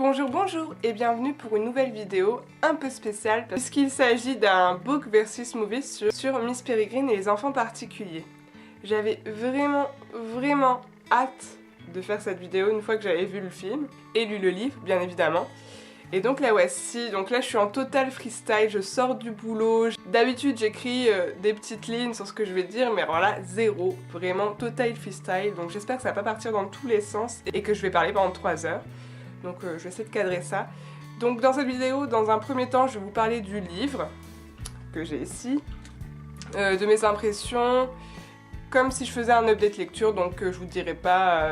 Bonjour, bonjour et bienvenue pour une nouvelle vidéo un peu spéciale puisqu'il s'agit d'un book versus movie sur Miss Peregrine et les enfants particuliers. J'avais vraiment hâte de faire cette vidéo une fois que j'avais vu le film et lu le livre bien évidemment. Et donc là voici, donc là je suis en total freestyle, je sors du boulot. D'habitude j'écris des petites lignes sur ce que je vais dire, mais alors là zéro, vraiment total freestyle. Donc j'espère que ça va pas partir dans tous les sens et que je vais parler pendant 3 heures. Donc je vais essayer de cadrer ça. Donc dans cette vidéo, dans un premier temps, je vais vous parler du livre que j'ai ici, de mes impressions, comme si je faisais un update lecture, donc je vous dirai pas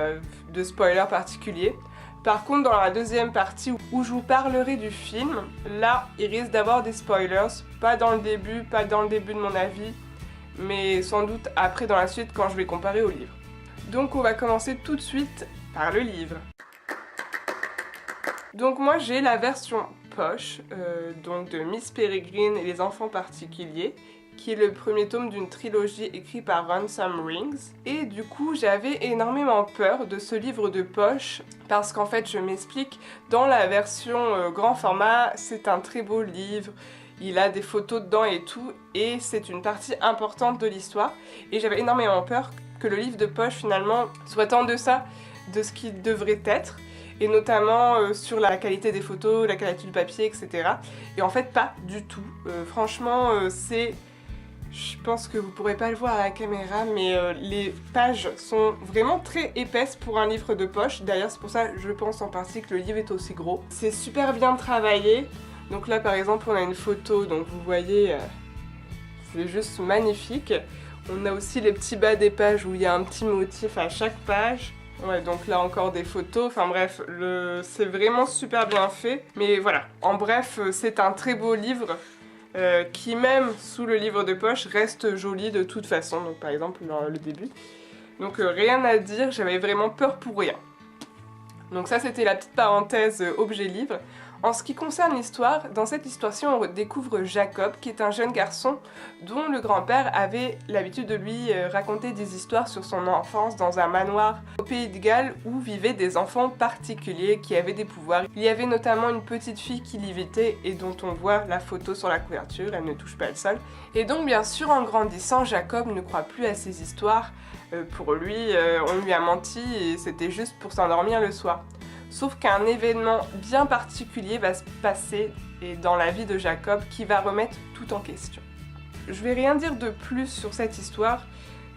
de spoiler particulier. Par contre, dans la deuxième partie où je vous parlerai du film, là, il risque d'avoir des spoilers, pas dans le début de mon avis, mais sans doute après dans la suite quand je vais comparer au livre. Donc on va commencer tout de suite par le livre. Donc moi j'ai la version poche, donc de Miss Peregrine et les enfants particuliers, qui est le premier tome d'une trilogie écrite par Ransom Rings. Et du coup j'avais énormément peur de ce livre de poche, parce qu'en fait je m'explique, dans la version grand format, c'est un très beau livre, il a des photos dedans et tout, et c'est une partie importante de l'histoire. Et j'avais énormément peur que le livre de poche finalement soit en deçà de ce qu'il devrait être, et notamment sur la qualité des photos, la qualité du papier, etc. Et en fait pas du tout. Franchement c'est... Je pense que vous pourrez pas le voir à la caméra, mais les pages sont vraiment très épaisses pour un livre de poche. D'ailleurs c'est pour ça je pense en partie que le livre est aussi gros. C'est super bien travaillé. Donc là par exemple on a une photo, donc vous voyez, c'est juste magnifique. On a aussi les petits bas des pages où il y a un petit motif à chaque page. Ouais, donc là encore des photos, enfin bref, c'est vraiment super bien fait. Mais voilà, en bref, c'est un très beau livre qui même sous le livre de poche reste joli de toute façon. Donc par exemple dans le début. Donc rien à dire, j'avais vraiment peur pour rien. Donc ça c'était la petite parenthèse objet livre. En ce qui concerne l'histoire, dans cette histoire-ci on découvre Jacob qui est un jeune garçon dont le grand-père avait l'habitude de lui raconter des histoires sur son enfance dans un manoir au Pays de Galles où vivaient des enfants particuliers qui avaient des pouvoirs. Il y avait notamment une petite fille qui lévitait et dont on voit la photo sur la couverture, elle ne touche pas le sol. Et donc bien sûr en grandissant, Jacob ne croit plus à ces histoires. Pour lui, on lui a menti et c'était juste pour s'endormir le soir. Sauf qu'un événement bien particulier va se passer dans la vie de Jacob qui va remettre tout en question. Je vais rien dire de plus sur cette histoire,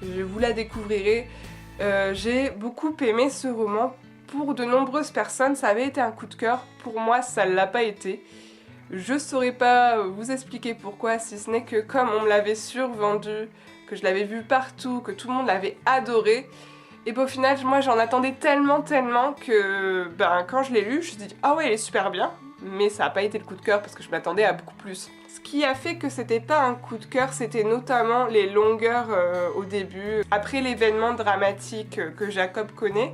vous la découvrirez. J'ai beaucoup aimé ce roman. Pour de nombreuses personnes, ça avait été un coup de cœur. Pour moi, ça ne l'a pas été. Je saurais pas vous expliquer pourquoi, si ce n'est que comme on me l'avait survendu, que je l'avais vu partout, que tout le monde l'avait adoré, et au final, moi j'en attendais tellement que quand je l'ai lu, je me suis dit ah ouais, elle est super bien, mais ça n'a pas été le coup de cœur parce que je m'attendais à beaucoup plus. Ce qui a fait que c'était pas un coup de cœur, c'était notamment les longueurs au début. Après l'événement dramatique que Jacob connaît,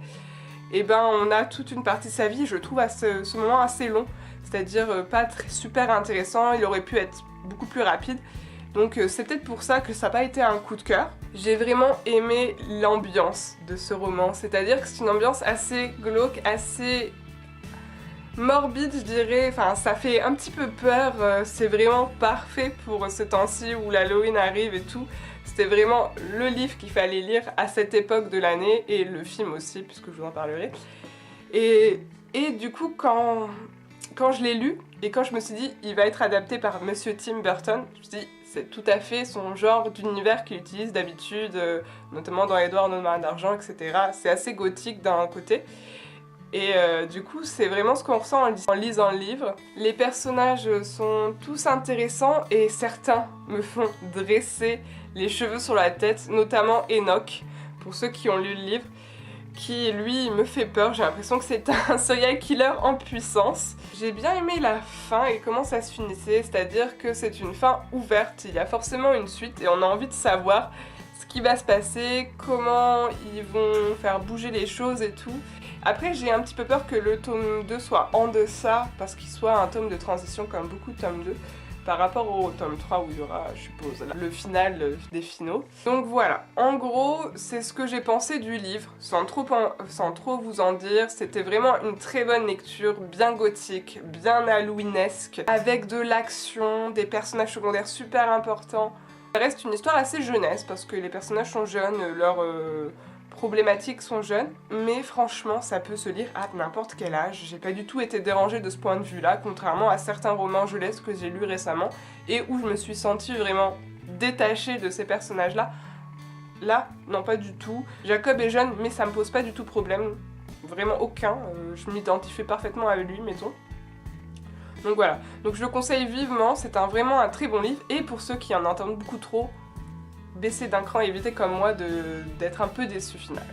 et on a toute une partie de sa vie, je trouve à ce moment assez long, c'est-à-dire pas super intéressant, il aurait pu être beaucoup plus rapide. Donc c'est peut-être pour ça que ça n'a pas été un coup de cœur. J'ai vraiment aimé l'ambiance de ce roman, c'est-à-dire que c'est une ambiance assez glauque, assez morbide je dirais, enfin ça fait un petit peu peur, c'est vraiment parfait pour ce temps-ci où l'Halloween arrive et tout. C'était vraiment le livre qu'il fallait lire à cette époque de l'année, et le film aussi puisque je vous en parlerai. Et du coup quand je l'ai lu et quand je me suis dit il va être adapté par Monsieur Tim Burton, je me suis dit c'est tout à fait son genre d'univers qu'il utilise d'habitude, notamment dans Édouard nos mains d'argent, etc. C'est assez gothique d'un côté. Et du coup, c'est vraiment ce qu'on ressent en lisant le livre. Les personnages sont tous intéressants et certains me font dresser les cheveux sur la tête, notamment Enoch, pour ceux qui ont lu le livre, qui lui me fait peur. J'ai l'impression que c'est un serial killer en puissance. J'ai bien aimé la fin et comment ça se finissait, c'est-à-dire que c'est une fin ouverte, il y a forcément une suite et on a envie de savoir ce qui va se passer, comment ils vont faire bouger les choses et tout. Après j'ai un petit peu peur que le tome 2 soit en deçà, parce qu'il soit un tome de transition comme beaucoup de tomes 2. par rapport au tome 3 où il y aura, je suppose, le final des finaux. Donc voilà, en gros, c'est ce que j'ai pensé du livre, sans trop vous en dire. C'était vraiment une très bonne lecture, bien gothique, bien halloweenesque, avec de l'action, des personnages secondaires super importants. Ça reste une histoire assez jeunesse, parce que les personnages sont jeunes, leurs problématiques sont jeunes, mais franchement ça peut se lire à n'importe quel âge. J'ai pas du tout été dérangée de ce point de vue là, contrairement à certains romans jeunesse que j'ai lus récemment et où je me suis sentie vraiment détachée de ces personnages là. Là, non pas du tout. Jacob est jeune mais ça me pose pas du tout problème, vraiment aucun, je m'identifie parfaitement à lui mettons. Donc voilà, donc je le conseille vivement, c'est vraiment un très bon livre et pour ceux qui en entendent beaucoup trop, baisser d'un cran et éviter comme moi d'être un peu déçu final.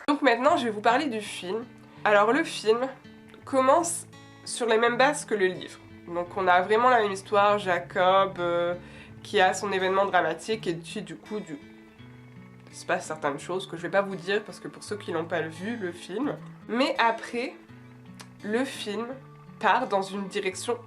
Donc maintenant je vais vous parler du film. Alors le film commence sur les mêmes bases que le livre. Donc on a vraiment la même histoire, Jacob qui a son événement dramatique et puis du coup il se passe certaines choses que je vais pas vous dire parce que pour ceux qui n'ont pas vu le film. Mais après, le film part dans une direction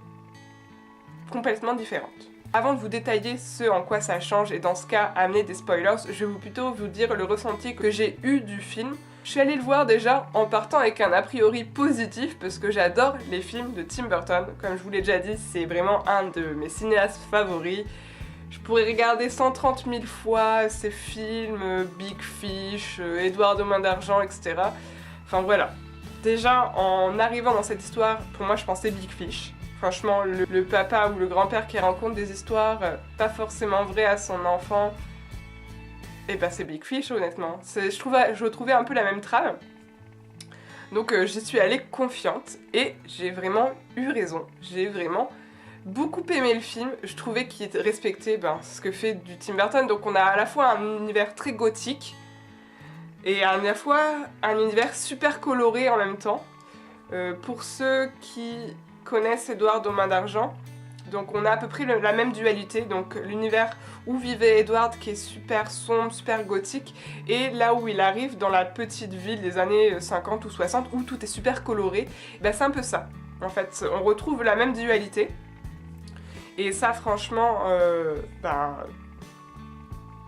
complètement différente. Avant de vous détailler ce en quoi ça change et dans ce cas amener des spoilers, je vais plutôt vous dire le ressenti que j'ai eu du film. Je suis allée le voir déjà en partant avec un a priori positif parce que j'adore les films de Tim Burton. Comme je vous l'ai déjà dit, c'est vraiment un de mes cinéastes favoris. Je pourrais regarder 130 000 fois ces films, Big Fish, Édouard aux mains d'argent, etc. Enfin voilà. Déjà, en arrivant dans cette histoire, pour moi je pensais Big Fish. Franchement, le papa ou le grand-père qui raconte des histoires pas forcément vraies à son enfant, et bah c'est Big Fish honnêtement. Je trouvais un peu la même trame. Donc j'y suis allée confiante et j'ai vraiment eu raison. J'ai vraiment beaucoup aimé le film. Je trouvais qu'il respectait ce que fait du Tim Burton. Donc on a à la fois un univers très gothique et à la fois un univers super coloré en même temps. Pour ceux qui connaissent Édouard aux mains d'argent, donc on a à peu près la même dualité, donc l'univers où vivait Edward qui est super sombre, super gothique, et là où il arrive dans la petite ville des années 50 ou 60 où tout est super coloré, c'est un peu ça. En fait, on retrouve la même dualité, et ça franchement,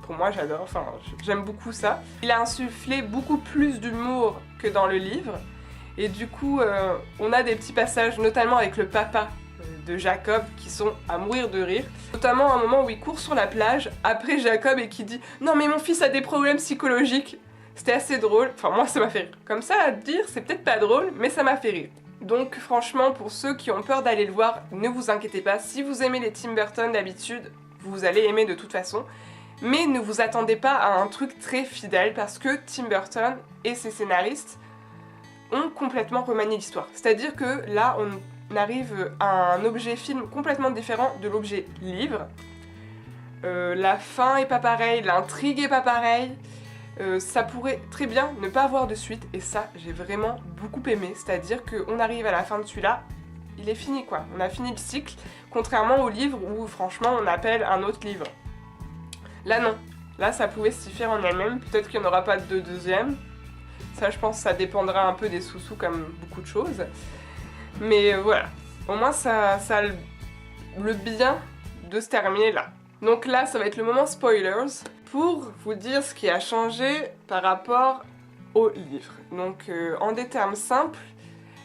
pour moi j'adore, enfin j'aime beaucoup ça. Il a insufflé beaucoup plus d'humour que dans le livre, et du coup on a des petits passages, notamment avec le papa de Jacob, qui sont à mourir de rire. Notamment un moment où il court sur la plage après Jacob et qui dit « Non mais mon fils a des problèmes psychologiques ». C'était assez drôle, enfin moi ça m'a fait rire. Comme ça à dire, c'est peut-être pas drôle, mais ça m'a fait rire. Donc franchement, pour ceux qui ont peur d'aller le voir, ne vous inquiétez pas, si vous aimez les Tim Burton d'habitude, vous allez aimer de toute façon. Mais ne vous attendez pas à un truc très fidèle parce que Tim Burton et ses scénaristes ont complètement remanié l'histoire. C'est-à-dire que là, on arrive à un objet film complètement différent de l'objet livre. La fin est pas pareille, l'intrigue est pas pareille. Ça pourrait très bien ne pas avoir de suite, et ça, j'ai vraiment beaucoup aimé. C'est-à-dire qu'on arrive à la fin de celui-là, il est fini quoi. On a fini le cycle, contrairement au livre où franchement on appelle un autre livre. Là non, là ça pouvait se faire en elle-même, peut-être qu'il n'y en aura pas de deuxième. Ça je pense que ça dépendra un peu des sous-sous comme beaucoup de choses. Mais voilà, au moins ça a le bien de se terminer là. Donc là ça va être le moment spoilers pour vous dire ce qui a changé par rapport au livre. Donc en des termes simples,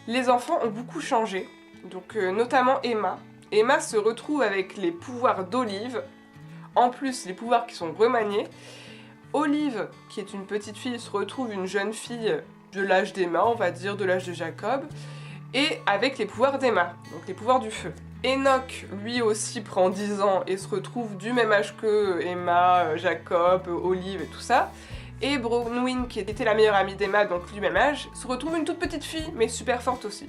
les enfants ont beaucoup changé, donc notamment Emma. Emma se retrouve avec les pouvoirs d'Olive, en plus les pouvoirs qui sont remaniés. Olive, qui est une petite fille, se retrouve une jeune fille de l'âge d'Emma, on va dire de l'âge de Jacob, et avec les pouvoirs d'Emma, donc les pouvoirs du feu. Enoch, lui aussi, prend 10 ans et se retrouve du même âge que Emma, Jacob, Olive et tout ça. Et Bronwyn, qui était la meilleure amie d'Emma, donc du même âge, se retrouve une toute petite fille, mais super forte aussi.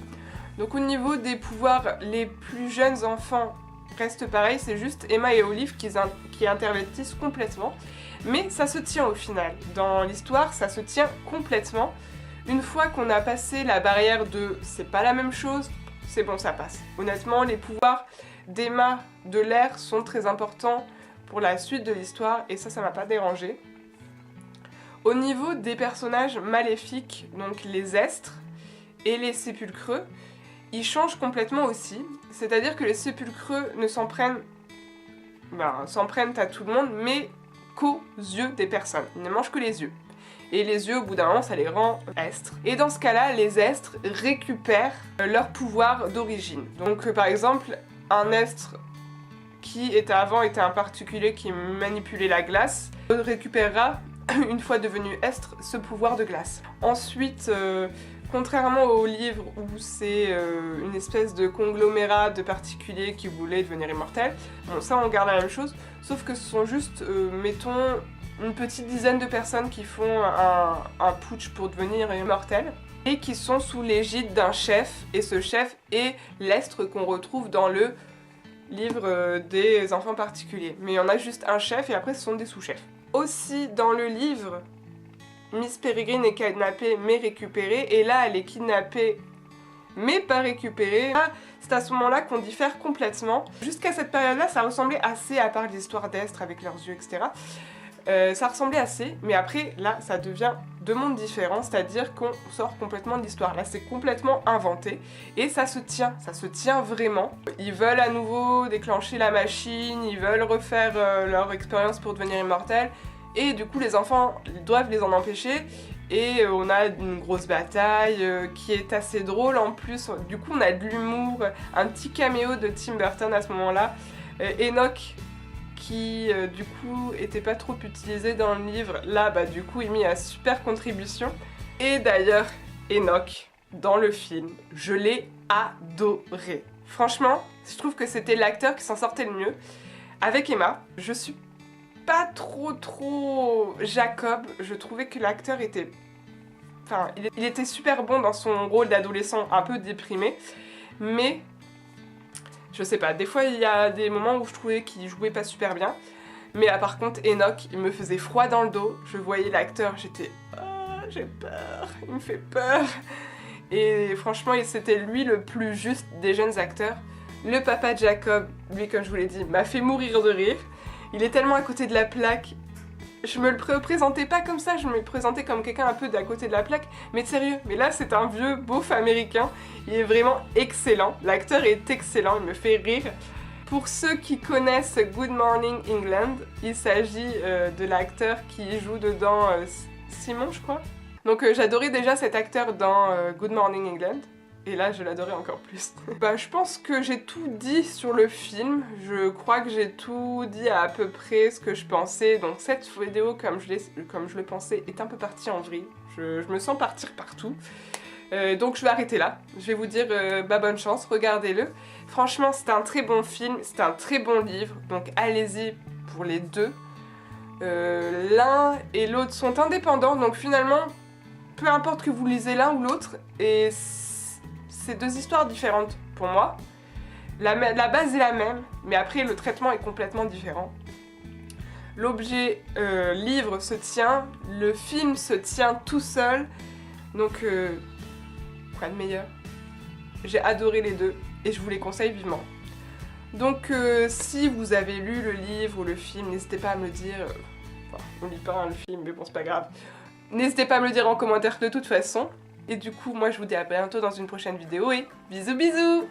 Donc au niveau des pouvoirs, les plus jeunes enfants restent pareils, c'est juste Emma et Olive qui intervertissent complètement. Mais ça se tient au final. Dans l'histoire, ça se tient complètement. Une fois qu'on a passé la barrière de « c'est pas la même chose », c'est bon, ça passe. Honnêtement, les pouvoirs d'Emma de l'air sont très importants pour la suite de l'histoire, et ça m'a pas dérangé. Au niveau des personnages maléfiques, donc les estres et les sépulcreux, il change complètement aussi. C'est-à-dire que les sépulcreux ne s'en prennent à tout le monde, mais qu'aux yeux des personnes. Ils ne mangent que les yeux. Et les yeux, au bout d'un moment, ça les rend estres. Et dans ce cas-là, les estres récupèrent leur pouvoir d'origine. Donc par exemple, un estre qui avant était un particulier qui manipulait la glace, récupérera, une fois devenu estre, ce pouvoir de glace. Ensuite, contrairement au livre où c'est une espèce de conglomérat de particuliers qui voulaient devenir immortels, bon ça on garde la même chose, sauf que ce sont juste, mettons, une petite dizaine de personnes qui font un putsch pour devenir immortels, et qui sont sous l'égide d'un chef, et ce chef est l'estre qu'on retrouve dans le livre des enfants particuliers. Mais il y en a juste un chef et après ce sont des sous-chefs. Aussi dans le livre, Miss Peregrine est kidnappée mais récupérée, et là elle est kidnappée mais pas récupérée. C'est à ce moment-là qu'on diffère complètement. Jusqu'à cette période-là, ça ressemblait assez, à part l'histoire d'Estre avec leurs yeux, etc. Ça ressemblait assez, mais après, là, ça devient deux mondes différents, c'est-à-dire qu'on sort complètement de l'histoire. Là, c'est complètement inventé, et ça se tient vraiment. Ils veulent à nouveau déclencher la machine, ils veulent refaire leur expérience pour devenir immortels, et du coup, les enfants doivent les en empêcher, et on a une grosse bataille qui est assez drôle en plus. Du coup, on a de l'humour, un petit caméo de Tim Burton à ce moment-là. Enoch, qui du coup était pas trop utilisé dans le livre, là bah du coup il met une super contribution. Et d'ailleurs Enoch dans le film, je l'ai adoré. Franchement, je trouve que c'était l'acteur qui s'en sortait le mieux. Avec Emma, je suis pas trop Jacob, je trouvais que l'acteur était... Enfin, il était super bon dans son rôle d'adolescent un peu déprimé, mais... Je sais pas, des fois il y a des moments où je trouvais qu'il jouait pas super bien. Mais là par contre, Enoch, il me faisait froid dans le dos. Je voyais l'acteur, j'étais... Oh, j'ai peur, il me fait peur. Et franchement, c'était lui le plus juste des jeunes acteurs. Le papa de Jacob, lui comme je vous l'ai dit, m'a fait mourir de rire. Il est tellement à côté de la plaque. Je me le présentais pas comme ça, je me le présentais comme quelqu'un un peu d'à côté de la plaque, mais sérieux, mais là c'est un vieux beauf américain, il est vraiment excellent, l'acteur est excellent, il me fait rire. Pour ceux qui connaissent Good Morning England, il s'agit de l'acteur qui joue dedans Simon je crois. Donc j'adorais déjà cet acteur dans Good Morning England. Et là, je l'adorais encore plus. Bah, je pense que j'ai tout dit sur le film. Je crois que j'ai tout dit à peu près ce que je pensais. Donc cette vidéo, comme je le pensais, est un peu partie en vrille. Je me sens partir partout. Donc je vais arrêter là. Je vais vous dire bah, bonne chance, regardez-le. Franchement, c'est un très bon film, c'est un très bon livre. Donc allez-y pour les deux. L'un et l'autre sont indépendants. Donc finalement, peu importe que vous lisez l'un ou l'autre, et c'est deux histoires différentes pour moi. La base est la même, mais après le traitement est complètement différent. L'objet livre se tient, le film se tient tout seul, donc quoi de meilleur. J'ai adoré les deux et je vous les conseille vivement. Donc si vous avez lu le livre ou le film, n'hésitez pas à me le dire. Enfin, on lit pas le film, mais bon c'est pas grave. N'hésitez pas à me le dire en commentaire de toute façon. Et du coup, moi je vous dis à bientôt dans une prochaine vidéo et bisous bisous!